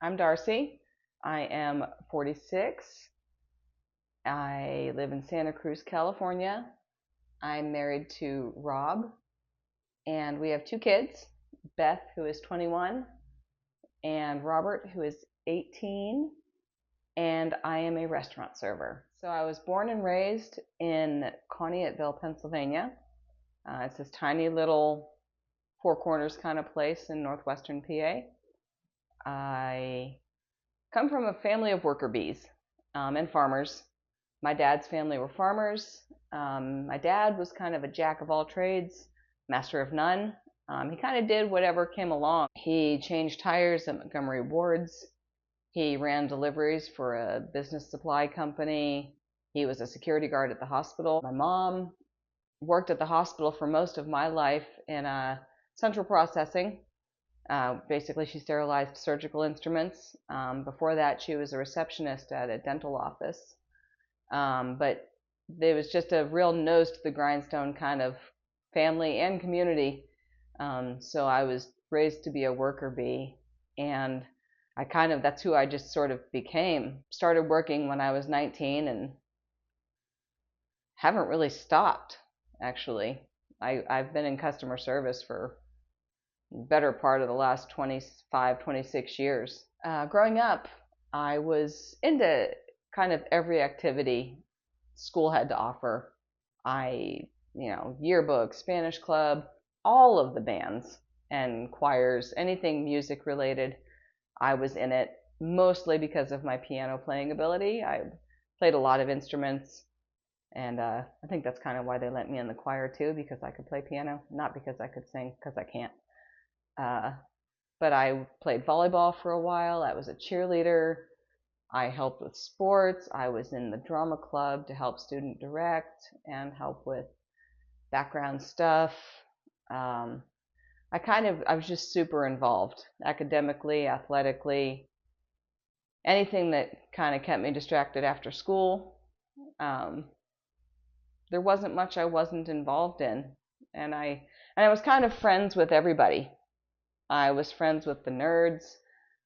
I'm Darcie. I am 46. I live in Santa Cruz, California. I'm married to Rob, and we have two kids, Beth, who is 21, and Robert, who is 18, and I am a restaurant server. So I was born and raised in Conneautville, Pennsylvania. It's this tiny little Four Corners kind of place in northwestern PA. I come from a family of worker bees and farmers. My dad's family were farmers. My dad was kind of a jack of all trades, master of none. He kind of did whatever came along. He changed tires at Montgomery Ward's. He ran deliveries for a business supply company. He was a security guard at the hospital. My mom worked at the hospital for most of my life in central processing. Basically, she sterilized surgical instruments. Before that, she was a receptionist at a dental office. But it was just a real nose to the grindstone kind of family and community. So I was raised to be a worker bee, and that's who I just sort of became. Started working when I was 19 and haven't really stopped, actually. I've been in customer service for better part of the last 25, 26 years. Growing up, I was into kind of every activity school had to offer. Yearbook, Spanish club, all of the bands and choirs, anything music related, I was in it, mostly because of my piano playing ability. I played a lot of instruments, and I think that's kind of why they let me in the choir too, because I could play piano, not because I could sing, because I can't. Uh, but I played volleyball for a while. I was a cheerleader. I helped with sports. I was in the drama club to help student direct and help with background stuff. Um, I was just super involved academically, athletically, anything that kind of kept me distracted after school. Um, there wasn't much I wasn't involved in, and I was kind of friends with everybody. I was friends with the nerds.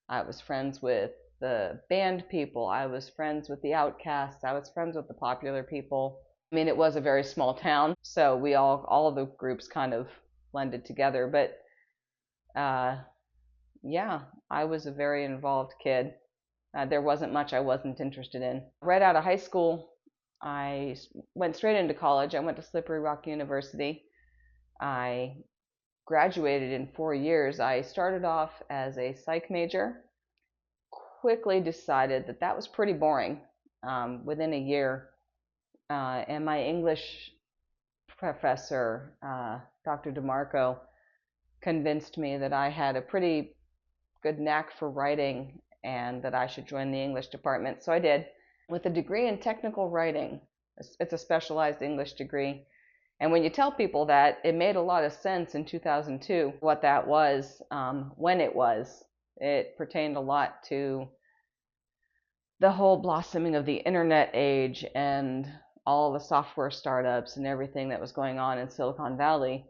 I was friends with the band people. I was friends with the outcasts. I was friends with the popular people. I mean, it was a very small town, so all of the groups kind of blended together. But uh, yeah, I was a very involved kid. There wasn't much I wasn't interested in. Right out of high school, I went straight into college. I went to Slippery Rock University. I graduated in 4 years. I started off as a psych major, quickly decided that that was pretty boring within a year. And my English professor, Dr. DeMarco, convinced me that I had a pretty good knack for writing and that I should join the English department. So I did. With a degree in technical writing, it's a specialized English degree. And when you tell people that, it made a lot of sense in 2002 what that was, when it was. It pertained a lot to the whole blossoming of the internet age and all the software startups and everything that was going on in Silicon Valley,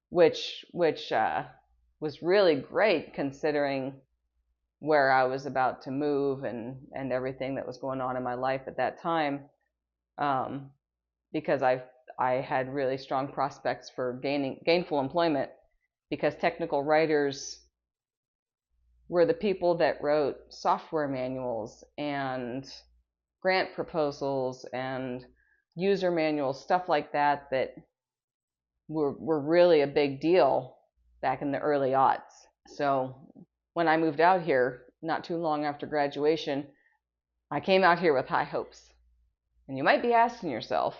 which was really great considering where I was about to move and everything that was going on in my life at that time, um, because I had really strong prospects for gainful employment, because technical writers were the people that wrote software manuals and grant proposals and user manuals, stuff like that, that were really a big deal back in the early aughts. So when I moved out here, not too long after graduation, I came out here with high hopes. And you might be asking yourself,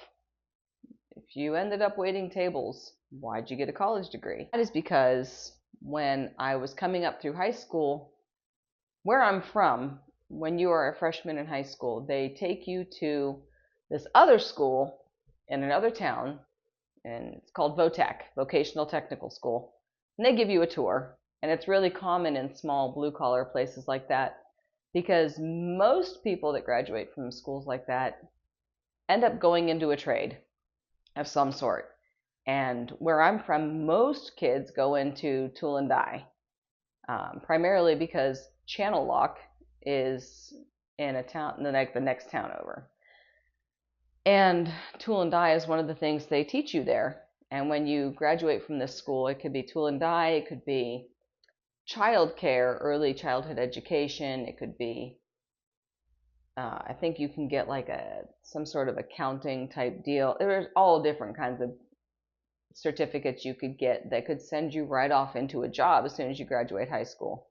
if you ended up waiting tables, why'd you get a college degree? That is because when I was coming up through high school, where I'm from, when you are a freshman in high school, they take you to this other school in another town, and it's called VOTEC, Vocational Technical School. And they give you a tour, and it's really common in small blue-collar places like that, because most people that graduate from schools like that end up going into a trade of some sort. And where I'm from, most kids go into tool and die, primarily because channel lock is in a town, the next town over. And tool and die is one of the things they teach you there. And when you graduate from this school, it could be tool and die, it could be childcare, early childhood education, it could be, I think you can get like some sort of accounting type deal. There's all different kinds of certificates you could get that could send you right off into a job as soon as you graduate high school.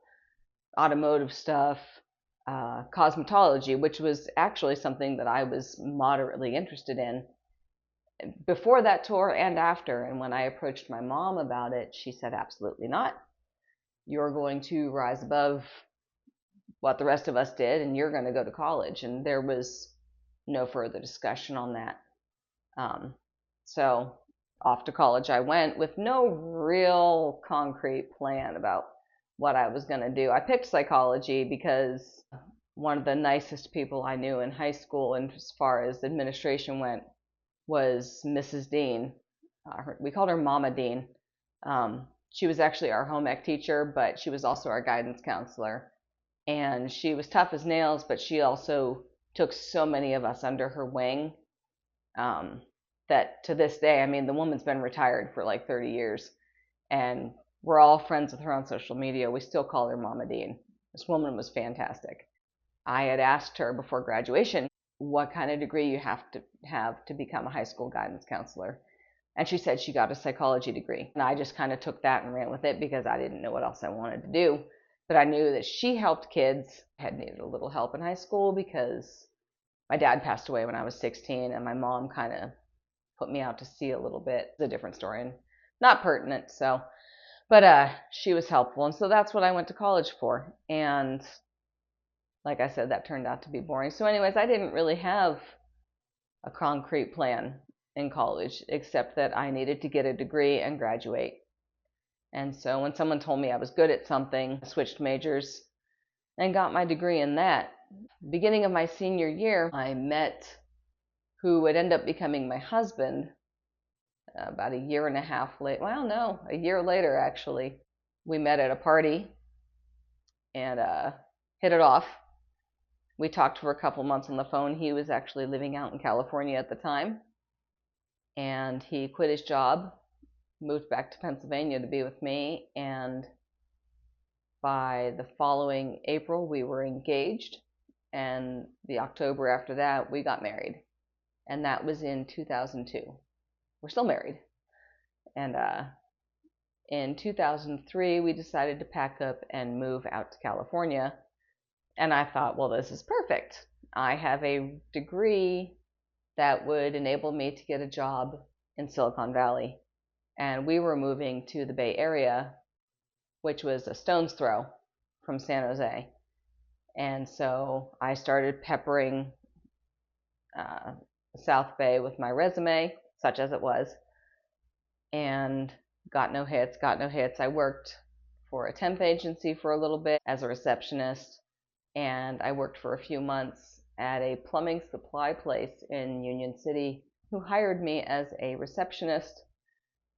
Automotive stuff, cosmetology, which was actually something that I was moderately interested in before that tour and after. And when I approached my mom about it, she said, absolutely not. You're going to rise above what the rest of us did, and you're going to go to college. And there was no further discussion on that. So off to college I went with no real concrete plan about what I was going to do. I picked psychology because one of the nicest people I knew in high school, and as far as administration went, was Mrs. Dean. We called her Mama Dean. She was actually our home ec teacher, but she was also our guidance counselor. And she was tough as nails, but she also took so many of us under her wing, that to this day, I mean, the woman's been retired for like 30 years, and we're all friends with her on social media. We still call her Mama Dean. This woman was fantastic. I had asked her before graduation what kind of degree you have to become a high school guidance counselor. And she said she got a psychology degree. And I just kind of took that and ran with it because I didn't know what else I wanted to do. But I knew that she helped kids. I had needed a little help in high school because my dad passed away when I was 16, and my mom kind of put me out to sea a little bit. It's a different story and not pertinent. So, but she was helpful. And so that's what I went to college for. And like I said, that turned out to be boring. So anyways, I didn't really have a concrete plan in college, except that I needed to get a degree and graduate. And so when someone told me I was good at something, I switched majors and got my degree in that. Beginning of my senior year, I met who would end up becoming my husband about a year and a half later. Well, no, a year later, actually. We met at a party and hit it off. We talked for a couple months on the phone. He was actually living out in California at the time, and he quit his job, moved back to Pennsylvania to be with me, and by the following April we were engaged, and the October after that we got married, and that was in 2002. We're still married. And in 2003 we decided to pack up and move out to California. And I thought, well, this is perfect. I have a degree that would enable me to get a job in Silicon Valley. And we were moving to the Bay Area, which was a stone's throw from San Jose. And so I started peppering South Bay with my resume, such as it was, and got no hits. I worked for a temp agency for a little bit as a receptionist, and I worked for a few months at a plumbing supply place in Union City who hired me as a receptionist.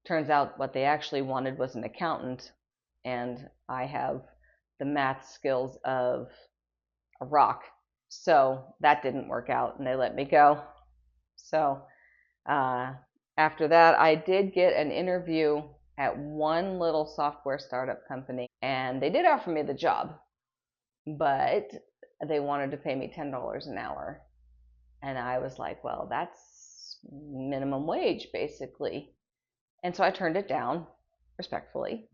Turns out what they actually wanted was an accountant, and I have the math skills of a rock. So that didn't work out, and they let me go. So after that, I did get an interview at one little software startup company, and they did offer me the job, but they wanted to pay me $10 an hour. And I was like, well, that's minimum wage, basically. And so I turned it down respectfully.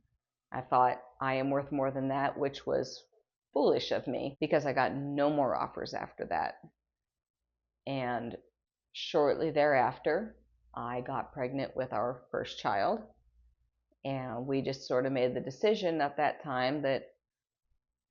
I thought I am worth more than that, which was foolish of me because I got no more offers after that. And shortly thereafter, I got pregnant with our first child. And we just sort of made the decision at that time that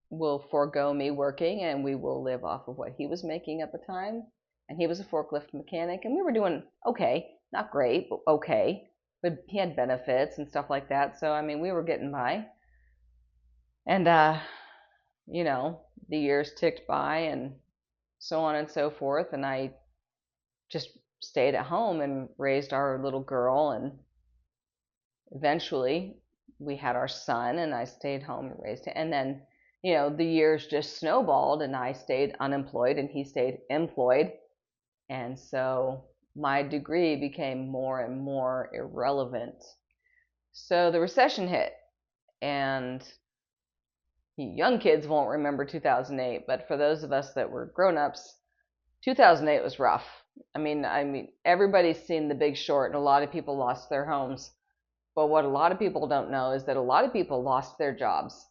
we'll forego me working and we will live off of what he was making at the time. And he was a forklift mechanic, and we were doing okay, not great, but okay. But he had benefits and stuff like that. So, I mean, we were getting by. And, the years ticked by and so on and so forth. And I just stayed at home and raised our little girl. And eventually we had our son, and I stayed home and raised him. And then the years just snowballed, and I stayed unemployed and he stayed employed. And so my degree became more and more irrelevant. So the recession hit, and young kids won't remember 2008, but for those of us that were grown-ups, 2008 was rough. I mean, everybody's seen The Big Short, and a lot of people lost their homes. But what a lot of people don't know is that a lot of people lost their jobs,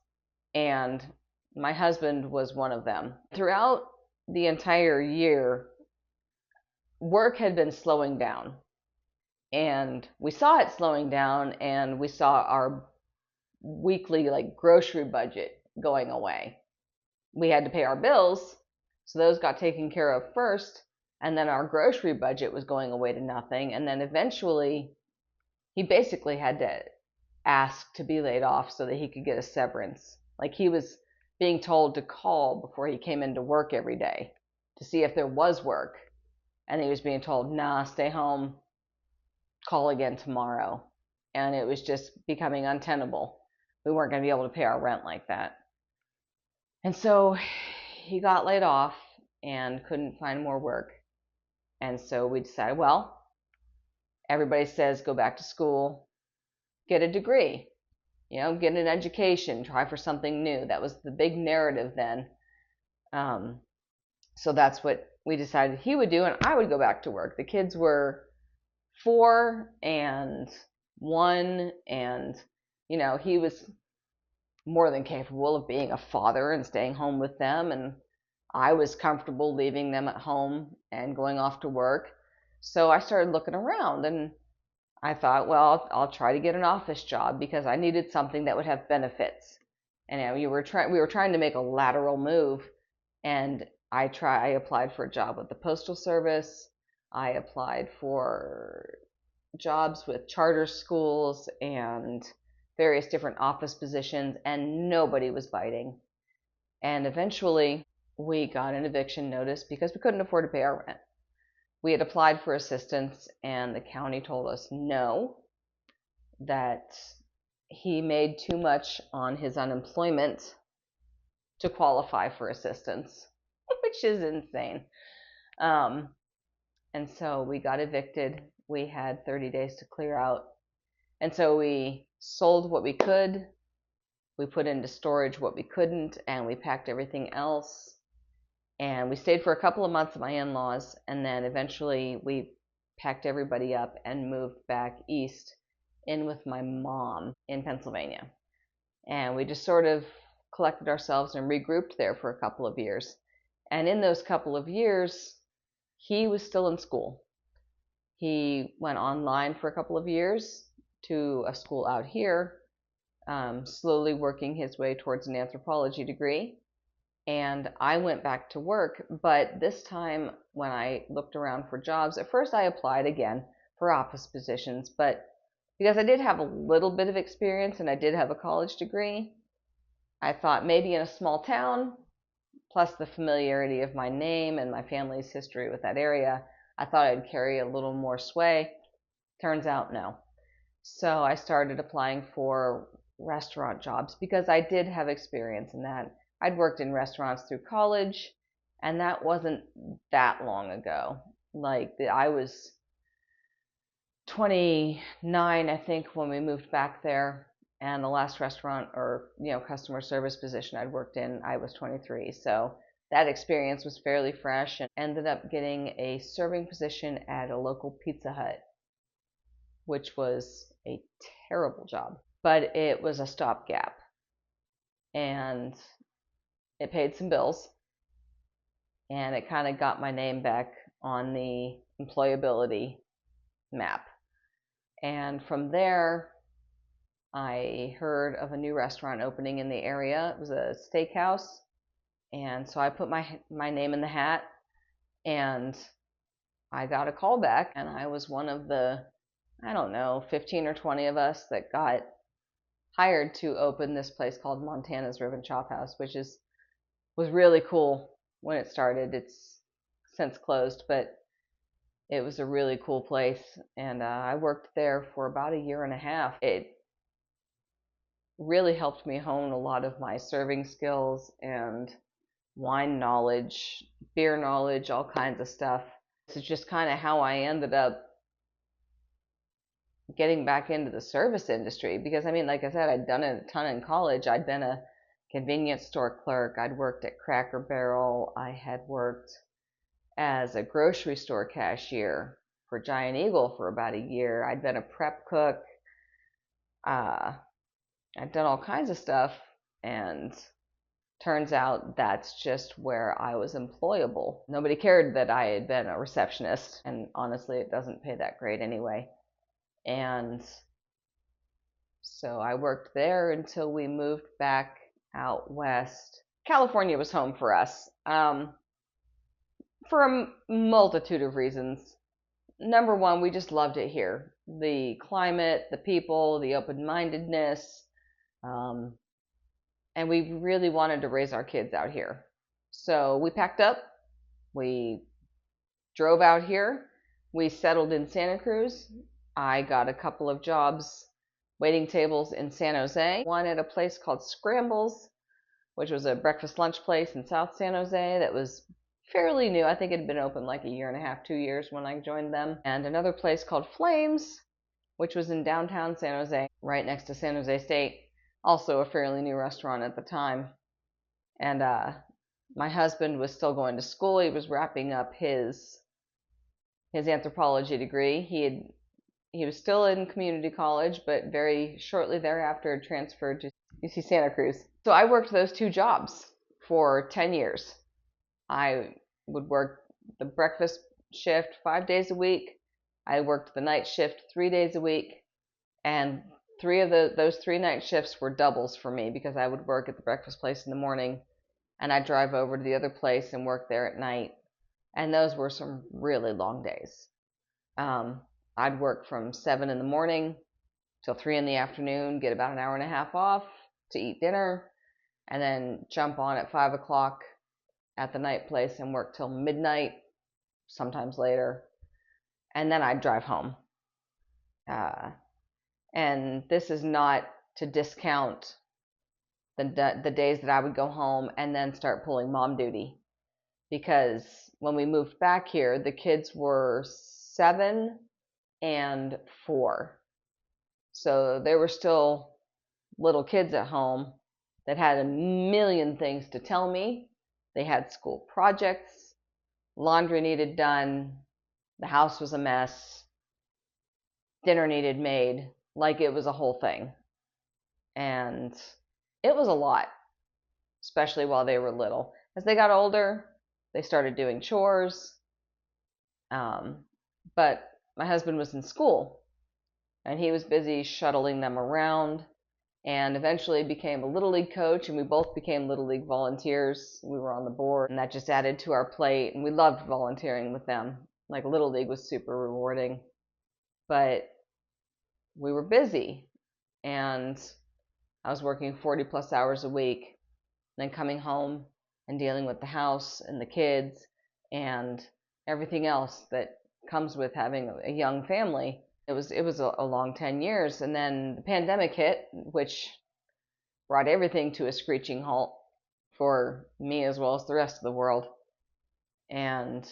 and my husband was one of them. Throughout the entire year, work had been slowing down, and we saw it slowing down, and we saw our weekly like grocery budget going away. We had to pay our bills, so those got taken care of first, and then our grocery budget was going away to nothing, and then eventually he basically had to ask to be laid off so that he could get a severance. Like, he was being told to call before he came into work every day to see if there was work, and he was being told, nah, stay home, call again tomorrow. And it was just becoming untenable. We weren't going to be able to pay our rent like that. And so he got laid off and couldn't find more work. And so we decided, well, everybody says go back to school, get a degree, get an education, try for something new. That was the big narrative then. So that's what we decided he would do, and I would go back to work. The kids were 4 and 1, and he was more than capable of being a father and staying home with them, and I was comfortable leaving them at home and going off to work. So I started looking around, and I thought, well, I'll try to get an office job because I needed something that would have benefits. And we were trying to make a lateral move, and I applied for a job with the Postal Service. I applied for jobs with charter schools and various different office positions, and nobody was biting. And eventually we got an eviction notice because we couldn't afford to pay our rent. We had applied for assistance, and the county told us no, that he made too much on his unemployment to qualify for assistance, which is insane. And so we got evicted. We had 30 days to clear out. And so we sold what we could, we put into storage what we couldn't, and we packed everything else. And we stayed for a couple of months at my in-laws, and then eventually we packed everybody up and moved back east in with my mom in Pennsylvania. And we just sort of collected ourselves and regrouped there for a couple of years. And in those couple of years, he was still in school. He went online for a couple of years to a school out here, slowly working his way towards an anthropology degree. And I went back to work, but this time when I looked around for jobs, at first I applied again for office positions, but because I did have a little bit of experience and I did have a college degree, I thought maybe in a small town, plus the familiarity of my name and my family's history with that area, I thought I'd carry a little more sway. Turns out no. So I started applying for restaurant jobs because I did have experience in that. I'd worked in restaurants through college, and that wasn't that long ago. Like, I was 29, I think, when we moved back there, and the last restaurant or customer service position I'd worked in, I was 23. So that experience was fairly fresh, and ended up getting a serving position at a local Pizza Hut, which was a terrible job, but it was a stopgap, and it paid some bills, and it kind of got my name back on the employability map. And from there, I heard of a new restaurant opening in the area. It was a steakhouse, and so I put my name in the hat, and I got a call back, and I was one of the, I don't know, 15 or 20 of us that got hired to open this place called Montana's Rib and Chop House, which was really cool when it started. It's since closed, but it was a really cool place, and I worked there for about a year and a half. It really helped me hone a lot of my serving skills and wine knowledge, beer knowledge, all kinds of stuff. This is just kind of how I ended up getting back into the service industry because, I mean, like I said, I'd done it a ton in college. I'd been a convenience store clerk. I'd worked at Cracker Barrel. I had worked as a grocery store cashier for Giant Eagle for about a year. I'd been a prep cook. Uh, I'd done all kinds of stuff, and turns out that's just where I was employable. Nobody cared that I had been a receptionist, and honestly, it doesn't pay that great anyway. And so I worked there until we moved back out west. California was home for us for a multitude of reasons. Number one, we just loved it here. The climate, the people, the open-mindedness, um, and we really wanted to raise our kids out here. So we packed up, we drove out here, we settled in Santa Cruz. I got a couple of jobs waiting tables in San Jose, one at a place called Scrambles, which was a breakfast lunch place in South San Jose that was fairly new. I think it had been open like a year and a half, 2 years when I joined them. And another place called Flames, which was in downtown San Jose, right next to San Jose State. Also a fairly new restaurant at the time. And my husband was still going to school. He was wrapping up his anthropology degree. He was still in community college, but very shortly thereafter transferred to UC Santa Cruz. So I worked those two jobs for 10 years. I would work the breakfast shift 5 days a week. I worked the night shift 3 days a week. And those 3 night shifts were doubles for me because I would work at the breakfast place in the morning and I'd drive over to the other place and work there at night. And those were some really long days. I'd work from 7 in the morning till 3 in the afternoon, get about an hour and a half off to eat dinner, and then jump on at 5 o'clock at the night place and work till midnight, sometimes later, and then I'd drive home. And this is not to discount the days that I would go home and then start pulling mom duty, because when we moved back here, the kids were 7 and 4. So they were still little kids at home that had a million things to tell me. They had school projects, laundry needed done, the house was a mess, dinner needed made, like it was a whole thing. And it was a lot, especially while they were little. As they got older, they started doing chores. But my husband was in school, and he was busy shuttling them around, and eventually became a Little League coach, and we both became Little League volunteers. We were on the board, and that just added to our plate, and we loved volunteering with them. Like, Little League was super rewarding. But we were busy, and I was working 40 plus hours a week, then coming home and dealing with the house and the kids and everything else that comes with having a young family. It was a long 10 years, and then the pandemic hit, which brought everything to a screeching halt for me as well as the rest of the world. And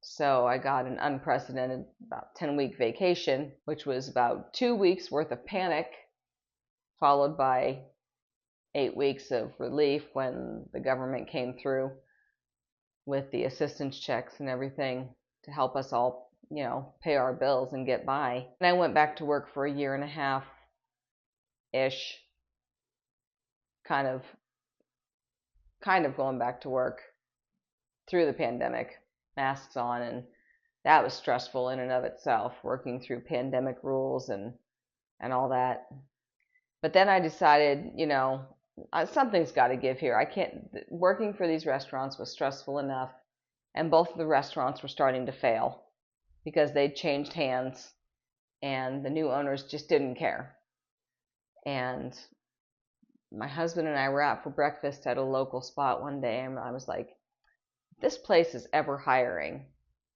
so I got an unprecedented about 10-week vacation, which was about 2 weeks worth of panic, followed by 8 weeks of relief when the government came through with the assistance checks and everything to help us all, pay our bills and get by. And I went back to work for a year and a half-ish, kind of going back to work through the pandemic, masks on, and that was stressful in and of itself, working through pandemic rules and all that. But then I decided, something's got to give here. I can't, working for these restaurants was stressful enough, and both of the restaurants were starting to fail because they'd changed hands and the new owners just didn't care. And my husband and I were out for breakfast at a local spot one day, and I was like, if this place is ever hiring,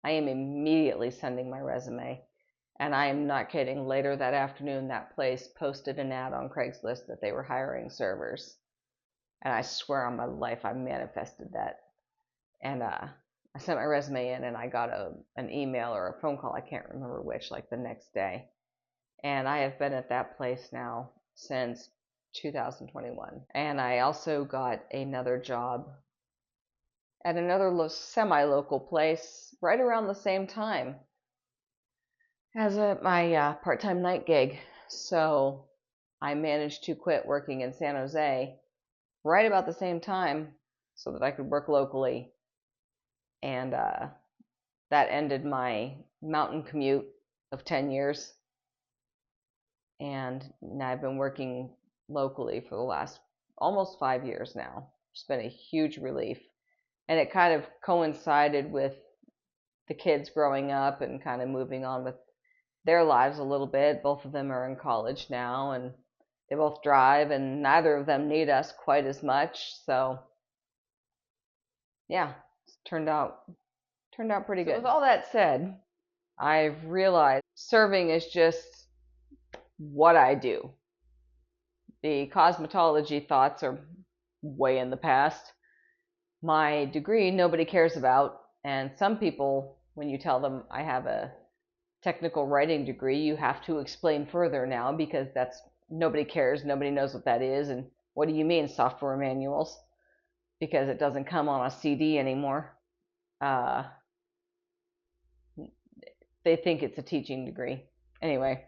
I am immediately sending my resume. And I am not kidding. Later that afternoon, that place posted an ad on Craigslist that they were hiring servers. And I swear on my life, I manifested that. And I sent my resume in, and I got an email or a phone call, I can't remember which, like the next day. And I have been at that place now since 2021. And I also got another job at another semi-local place right around the same time as my part-time night gig. So I managed to quit working in San Jose right about the same time so that I could work locally. And that ended my mountain commute of 10 years. And now I've been working locally for the last almost 5 years now. It's been a huge relief. And it kind of coincided with the kids growing up and kind of moving on with their lives a little bit. Both of them are in college now, and they both drive, and neither of them need us quite as much. So yeah, it's turned out pretty good. With all that said, I've realized serving is just what I do. The cosmetology thoughts are way in the past. My degree nobody cares about, and some people, when you tell them I have a technical writing degree, you have to explain further now, because that's nobody cares, nobody knows what that is. And what do you mean software manuals? Because it doesn't come on a CD anymore. They think it's a teaching degree. Anyway,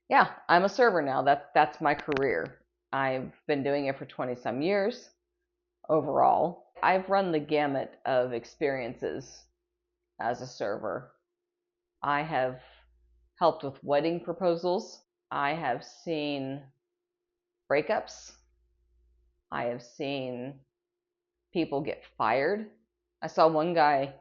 yeah, I'm a server now. That's my career. I've been doing it for 20 some years overall. I've run the gamut of experiences as a server. I have helped with wedding proposals. I have seen breakups. I have seen people get fired. I saw one guy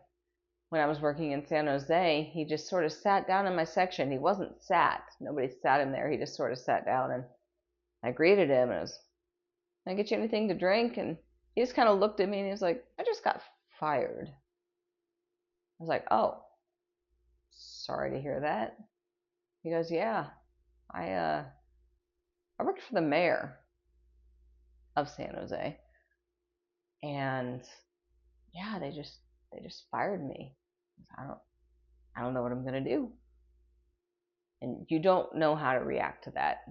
when I was working in San Jose. He just sort of sat down in my section. He wasn't sat. Nobody sat him there. He just sort of sat down, and I greeted him and I was, "Can I get you anything to drink?" And he just kind of looked at me and he was like, "I just got fired." I was like, "Oh, sorry to hear that." He goes, "Yeah, I worked for the mayor of San Jose, and yeah, they just fired me. I don't know what I'm gonna do." And you don't know how to react to that.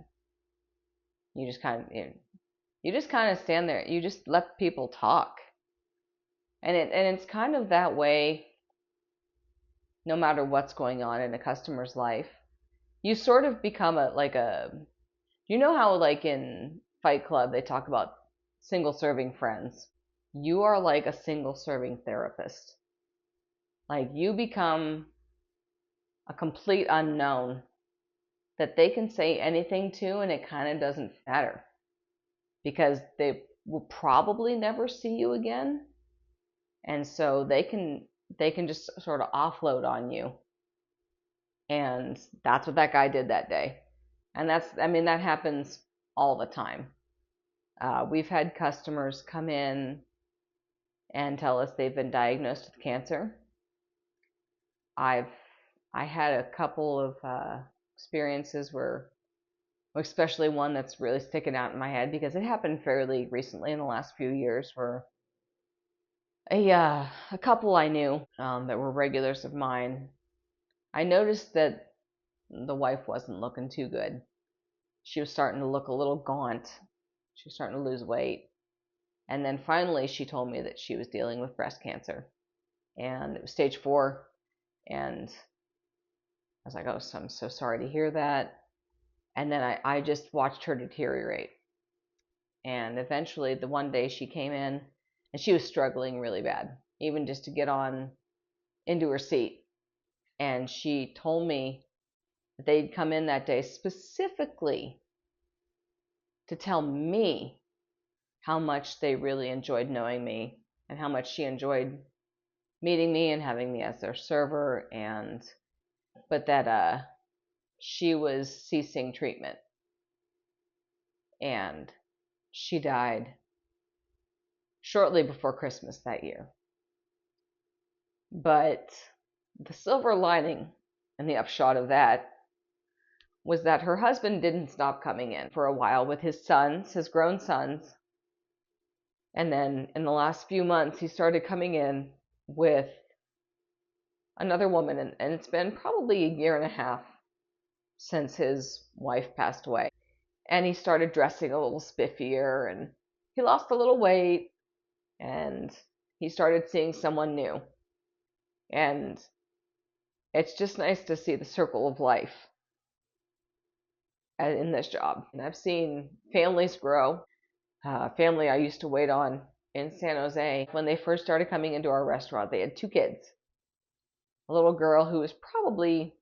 You just kind of stand there. You just let people talk, and it's kind of that way. No matter what's going on in a customer's life, you sort of become you know how like in Fight Club they talk about single serving friends. You are like a single serving therapist. Like, you become a complete unknown that they can say anything to, and it kind of doesn't matter, because they will probably never see you again, and so they can just sort of offload on you. And that's what that guy did that day. And that happens all the time. We've had customers come in and tell us they've been diagnosed with cancer. I had a couple of experiences where, especially one that's really sticking out in my head because it happened fairly recently in the last few years, where a couple I knew that were regulars of mine, I noticed that the wife wasn't looking too good. She was starting to look a little gaunt. She was starting to lose weight. And then finally she told me that she was dealing with breast cancer. And it was stage 4. And I was like, "Oh, so I'm so sorry to hear that." And then I just watched her deteriorate. And eventually, the one day she came in, and she was struggling really bad, even just to get on into her seat. And she told me that they'd come in that day specifically to tell me how much they really enjoyed knowing me, and how much she enjoyed meeting me and having me as their server, but that she was ceasing treatment, and she died shortly before Christmas that year. But the silver lining And the upshot of that was that her husband didn't stop coming in for a while with his sons, his grown sons. And then in the last few months, he started coming in with another woman. And it's been probably a year and a half since his wife passed away. And he started dressing a little spiffier, and he lost a little weight, and he started seeing someone new. And it's just nice to see the circle of life in this job. And I've seen families grow. Family I used to wait on in San Jose, when they first started coming into our restaurant, they had two kids. A little girl who was probably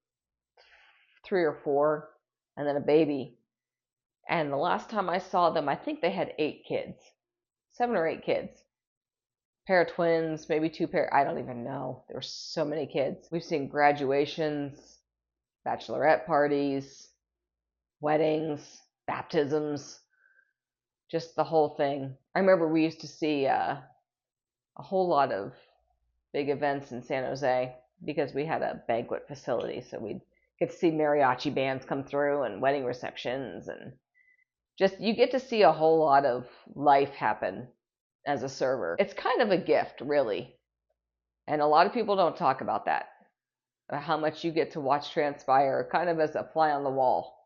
3 or 4, and then a baby. And the last time I saw them, I think they had 8 kids, 7 or 8 kids. Pair of twins, maybe 2 pair, I don't even know. There were so many kids. We've seen graduations, bachelorette parties, weddings, baptisms, just the whole thing. I remember we used to see a whole lot of big events in San Jose because we had a banquet facility, so we'd get to see mariachi bands come through and wedding receptions, and just you get to see a whole lot of life happen as a server. It's kind of a gift, really. And a lot of people don't talk about that, how much you get to watch transpire kind of as a fly on the wall.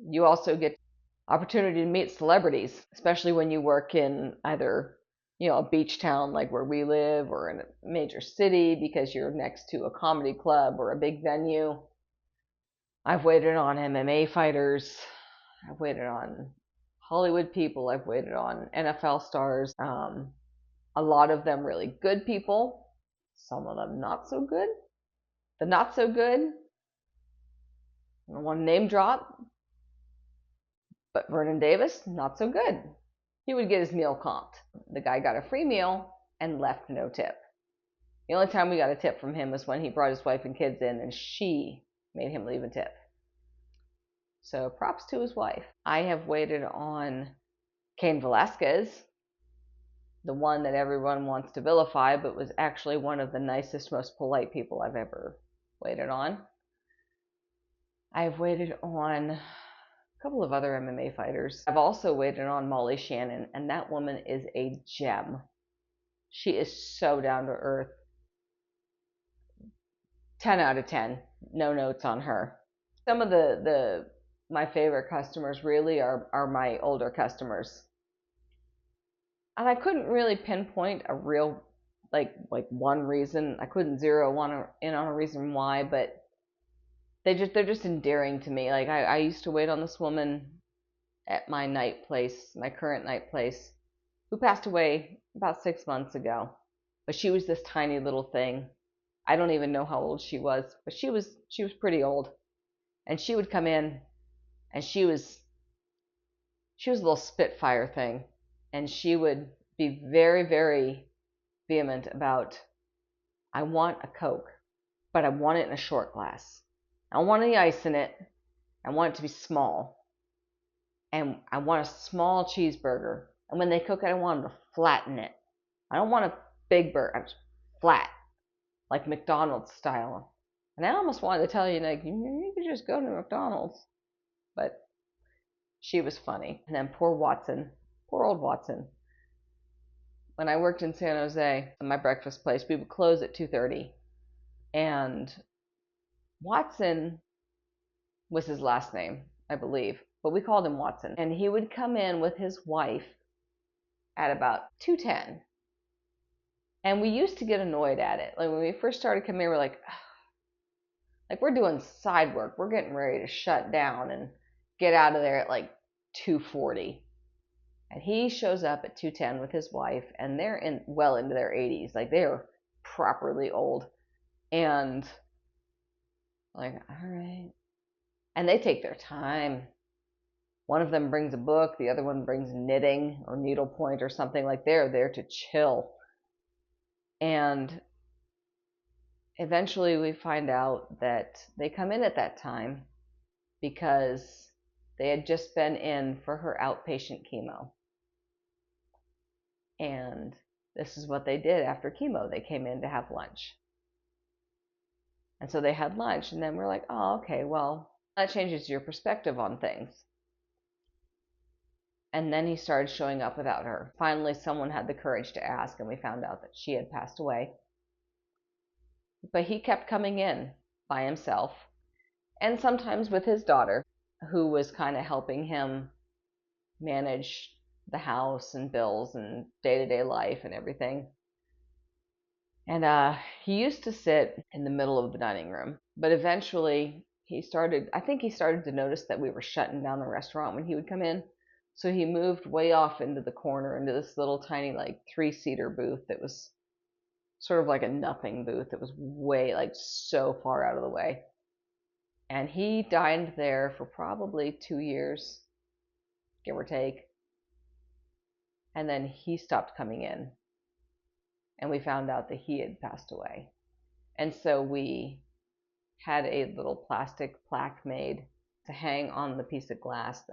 You also get opportunity to meet celebrities, especially when you work in either a beach town like where we live, or in a major city because you're next to a comedy club or a big venue. I've waited on MMA fighters. I've waited on Hollywood people. I've waited on NFL stars. A lot of them really good people. Some of them not so good. The not so good, I don't want to name drop, but Vernon Davis, not so good. He would get his meal comped. The guy got a free meal and left no tip. The only time we got a tip from him was when he brought his wife and kids in and she made him leave a tip. So props to his wife. I have waited on Cain Velasquez, the one that everyone wants to vilify, but was actually one of the nicest, most polite people I've ever waited on. I've waited on a couple of other MMA fighters. I've also waited on Molly Shannon, and that woman is a gem. She is so down to earth. 10 out of 10. No notes on her. Some of my favorite customers really are my older customers. And I couldn't really pinpoint a real like one reason. I couldn't zero in on a reason why, but they're just endearing to me. Like I used to wait on this woman at my night place, my current night place, who passed away about 6 months ago. But she was this tiny little thing. I don't even know how old she was, but she was pretty old. And she would come in, and she was a little spitfire thing, and she would be very, very vehement about, I want a Coke, but I want it in a short glass. I don't want any ice in it. I want it to be small. And I want a small cheeseburger. And when they cook it, I want them to flatten it. I don't want a big burger. I'm just flat, like McDonald's style. And I almost wanted to tell you, like, you could just go to McDonald's. But she was funny. And then poor Watson, poor old Watson. When I worked in San Jose, at my breakfast place, we would close at 2:30. And Watson was his last name, I believe, but we called him Watson. And he would come in with his wife at about 2:10. And we used to get annoyed at it. Like when we first started coming in, we're like we're doing side work. We're getting ready to shut down and get out of there at like 2:40. And he shows up at 2:10 with his wife, and they're well into their 80s. Like they're properly old. And like, all right. And they take their time. One of them brings a book, the other one brings knitting or needlepoint or something. Like they're there to chill. And eventually we find out that they come in at that time because they had just been in for her outpatient chemo. And this is what they did after chemo. They came in to have lunch. And so they had lunch, and then we're like, oh, okay, well, that changes your perspective on things. And then he started showing up without her. Finally, someone had the courage to ask, and we found out that she had passed away. But he kept coming in by himself, and sometimes with his daughter, who was kind of helping him manage the house and bills and day-to-day life and everything. And he used to sit in the middle of the dining room, but eventually I think he started to notice that we were shutting down the restaurant when he would come in. So he moved way off into the corner, into this little tiny, like, three-seater booth that was sort of like a nothing booth. It was way, like, so far out of the way. And he dined there for probably 2 years, give or take. And then he stopped coming in, and we found out that he had passed away. And so we had a little plastic plaque made to hang on the piece of glass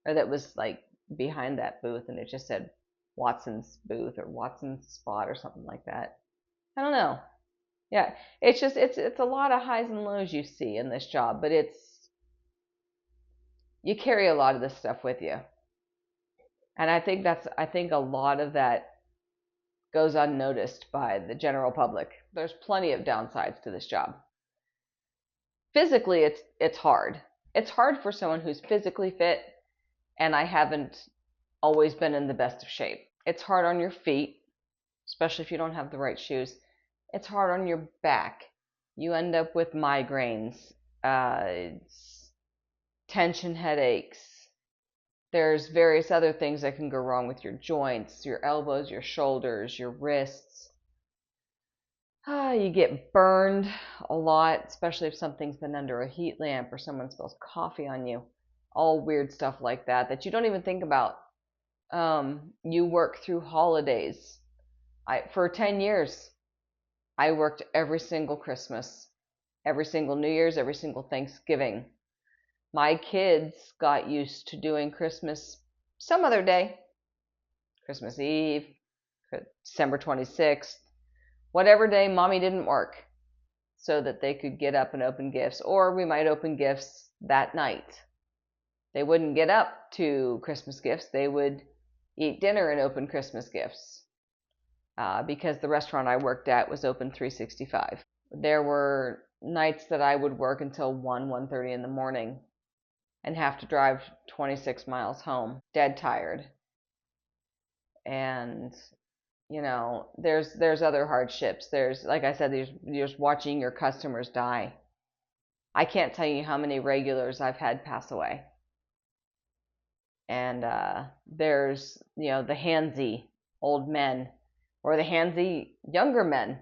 that was like behind that booth, and it just said Watson's booth or Watson's spot or something like that. I don't know. Yeah, it's a lot of highs and lows you see in this job, but you carry a lot of this stuff with you. And I think a lot of that goes unnoticed by the general public. There's plenty of downsides to this job. Physically, it's hard. It's hard for someone who's physically fit, and I haven't always been in the best of shape. It's hard on your feet, especially if you don't have the right shoes. It's hard on your back. You end up with migraines, tension headaches. There's various other things that can go wrong with your joints, your elbows, your shoulders, your wrists. You get burned a lot, especially if something's been under a heat lamp or someone spills coffee on you. All weird stuff like that you don't even think about. You work through holidays. For 10 years, I worked every single Christmas, every single New Year's, every single Thanksgiving. My kids got used to doing Christmas some other day, Christmas Eve, December 26th, whatever day mommy didn't work, so that they could get up and open gifts, or we might open gifts that night. They wouldn't get up to Christmas gifts. They would eat dinner and open Christmas gifts, because the restaurant I worked at was open 365. There were nights that I would work until 1:30 in the morning and have to drive 26 miles home, dead tired. And there's other hardships. There's, like I said, you're just watching your customers die. I can't tell you how many regulars I've had pass away. And there's the handsy old men, or the handsy younger men.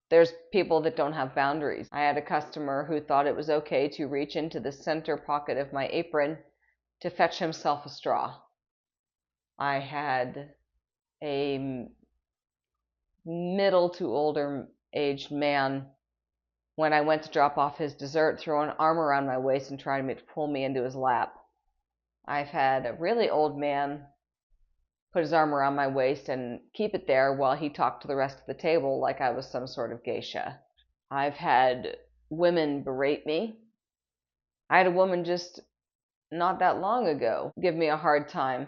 There's people that don't have boundaries. I had a customer who thought it was okay to reach into the center pocket of my apron to fetch himself a straw. I had a middle to older aged man, when I went to drop off his dessert, throw an arm around my waist and try to pull me into his lap. I've had a really old man put his arm around my waist and keep it there while he talked to the rest of the table like I was some sort of geisha. I've had women berate me. I had a woman just not that long ago give me a hard time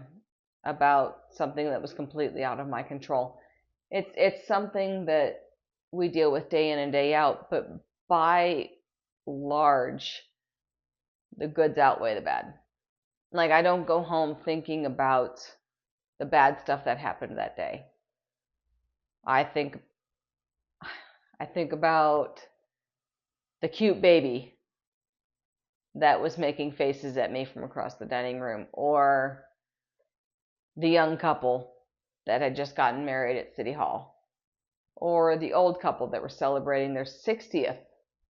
about something that was completely out of my control. It's something that we deal with day in and day out, but by large, the goods outweigh the bad. Like, I don't go home thinking about the bad stuff that happened that day. I think about the cute baby that was making faces at me from across the dining room, or the young couple that had just gotten married at City Hall, or the old couple that were celebrating their 60th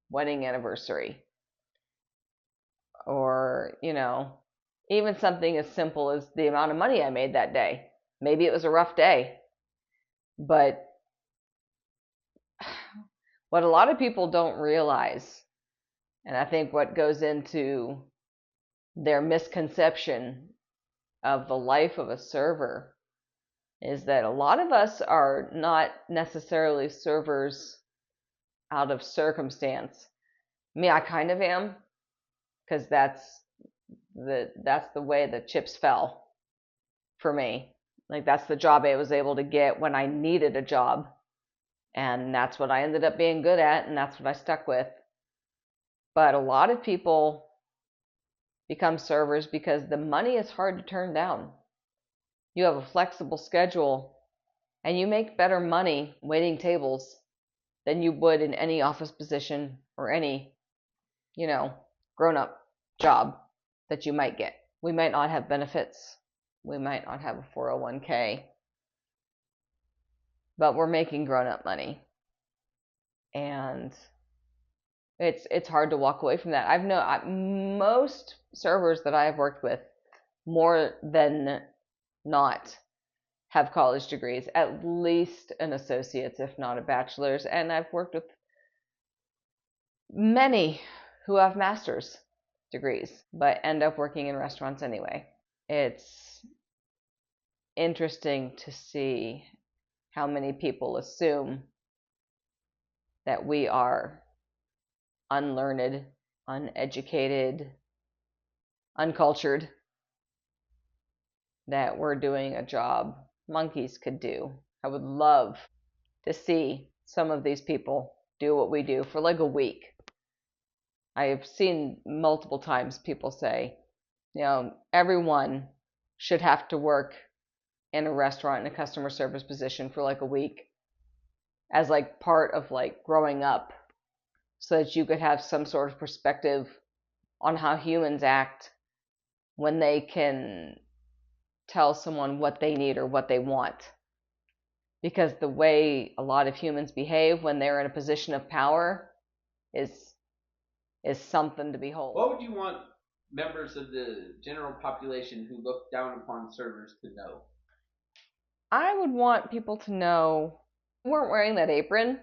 wedding anniversary, or even something as simple as the amount of money I made that day. Maybe it was a rough day, but what a lot of people don't realize, and I think what goes into their misconception of the life of a server, is that a lot of us are not necessarily servers out of circumstance. Me, I kind of am, because that's the way the chips fell for me. Like, that's the job I was able to get when I needed a job, and that's what I ended up being good at, and that's what I stuck with. But a lot of people become servers because the money is hard to turn down. You have a flexible schedule, and you make better money waiting tables than you would in any office position or any, grown-up job that you might get. We might not have benefits. We might not have a 401k, but we're making grown-up money. And it's hard to walk away from that. I've known most servers that I have worked with, more than not, have college degrees, at least an associate's, if not a bachelor's. And I've worked with many who have master's degrees, but end up working in restaurants anyway. It's interesting to see how many people assume that we are unlearned, uneducated, uncultured, that we're doing a job monkeys could do. I would love to see some of these people do what we do for like a week. I have seen multiple times people say, everyone should have to work in a restaurant in a customer service position for like a week as like part of like growing up, so that you could have some sort of perspective on how humans act when they can tell someone what they need or what they want. Because the way a lot of humans behave when they're in a position of power is something to behold. What would you want members of the general population who look down upon servers to know? I would want people to know, if we weren't wearing that apron,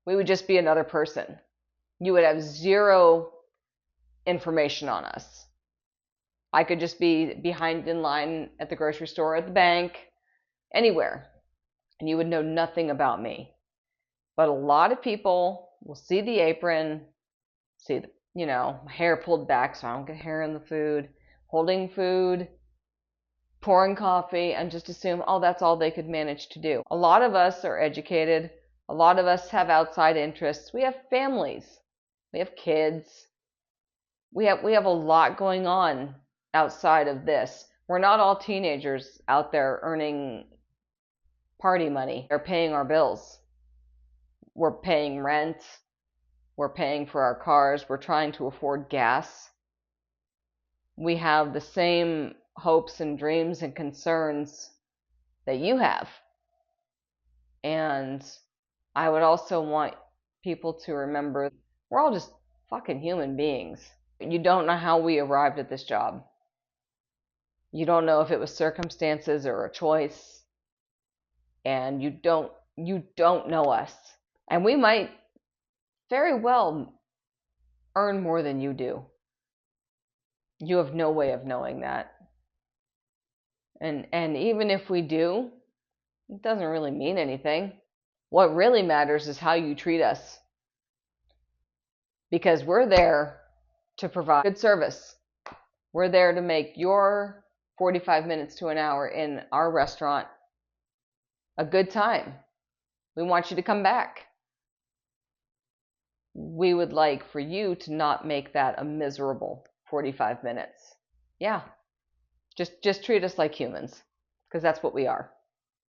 we would just be another person. You would have zero information on us. I could just be behind in line at the grocery store, at the bank, anywhere, and you would know nothing about me. But a lot of people will see the apron, see the, my hair pulled back so I don't get hair in the food, holding food, pouring coffee, and just assume, oh, that's all they could manage to do. A lot of us are educated. A lot of us have outside interests. We have families. We have kids. We have a lot going on outside of this. We're not all teenagers out there earning party money. They're paying our bills. We're paying rent. We're paying for our cars. We're trying to afford gas. We have the same hopes and dreams and concerns that you have. And I would also want people to remember we're all just fucking human beings. You don't know how we arrived at this job. You don't know if it was circumstances or a choice. And you don't know us. And we might very well earn more than you do. You have no way of knowing that. And even if we do, it doesn't really mean anything. What really matters is how you treat us. Because we're there to provide good service. We're there to make your 45 minutes to an hour in our restaurant a good time. We want you to come back. We would like for you to not make that a miserable 45 minutes. Yeah. Just treat us like humans, because that's what we are.